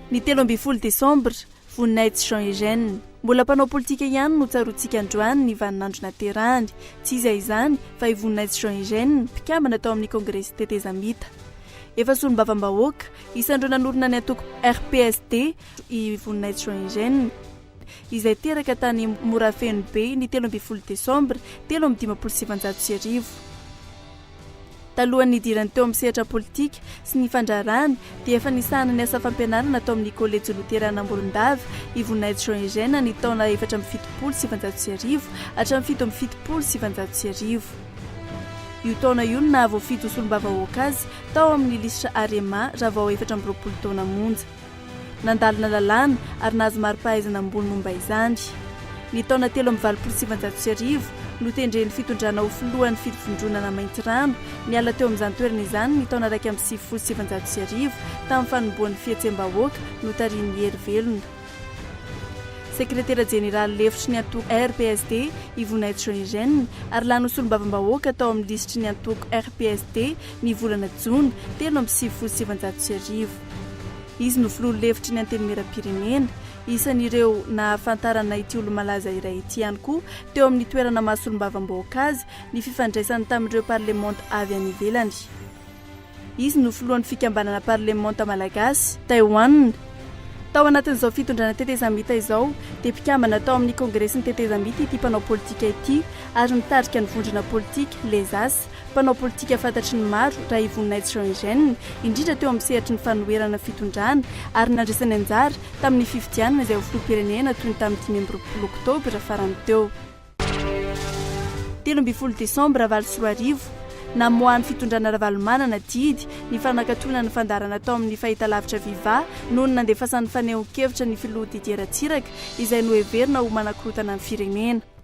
Ny 13 Desambra, voninahitsy Jean Eugène. Mbola mpanao politika ihany no tsaroantsika androany ny vaninandro naterahany. Tsy izay izany fa voninahitsy Jean Eugène mpikambana tao amin'ny kongresy tetezamita. Efa solombavam-bahoaka isandreo nanorina ny antoko RPSD i voninahitsy Jean Eugène izay teraka tany Morafeno be ny 13 Desambra 1957. Talohan'ny idirany teo amin'ny sehatra politika sy ny fandaharana dia efa nisahana ny asa fampianarana tao amin'ny Kolo TV i voninahitsy Jean Eugène ny taona 470 hatramin'ny 770. Io taona io no nahavoafidy solombavam-bahoaka azy tao amin'ny lisitra Arema raha vao 420 taona monja. Nandalina lalàna ary nahazo mari-pahaizana ambony momba izany. Ny taona 327 no tendren'ny fitondrana ho filohan'ny fivondronana mainty rano niala teo amin'izany toerana izany ny taona 170 tamin'ny fanombohan'ny fihetsembahoaka no tarian'ny hery velona. Sekretera jeneraly lefitry ny antoko RPSD i voninahitsy Jean Eugène ary lany solombavam-bahoaka tao amin'ny lisitry ny antoko RPSD ny volana Jona 1770. Izy no filoha lefitry ny antenimieram-pirenena, isan'ireo nahafantarana ity olo malaza iray ity ihany koa teo amin'ny toerana mahasolombavam-bahoaka azy ny fifandraisany tamin'ireo parlemanta avy any ivelany. Izy no filohan'ny fikambanana parlemanta malagasy Taiwan. Tao anatin'izao fitondrana tetezamita izao dia mpikambana tao amin'ny kongresy ny tetezamita ity mpanao politika ity ary nitarika ny vondrona politika lezasy mpanao politika fantatry ny maro raha i voninahitsy Jean Eugène indrindra teo amin'ny sehatry ny fanoherana fitondrana ary nandraisany anjara tamin'ny fifidianana izay ho filoham-pirenena toy ny tamin'ny 15 Oktobra farany teo. 13 Desambra 2020 namoahany fitondrana ravalomanana didy ny fanakatona ny fandaharana tao amin'ny fahitalavitra viva noho ny nandefasan'ny fanehoan-kevitra ny filoha Didier Ratsiraka izay noheverina ho manakorotana ny firenena.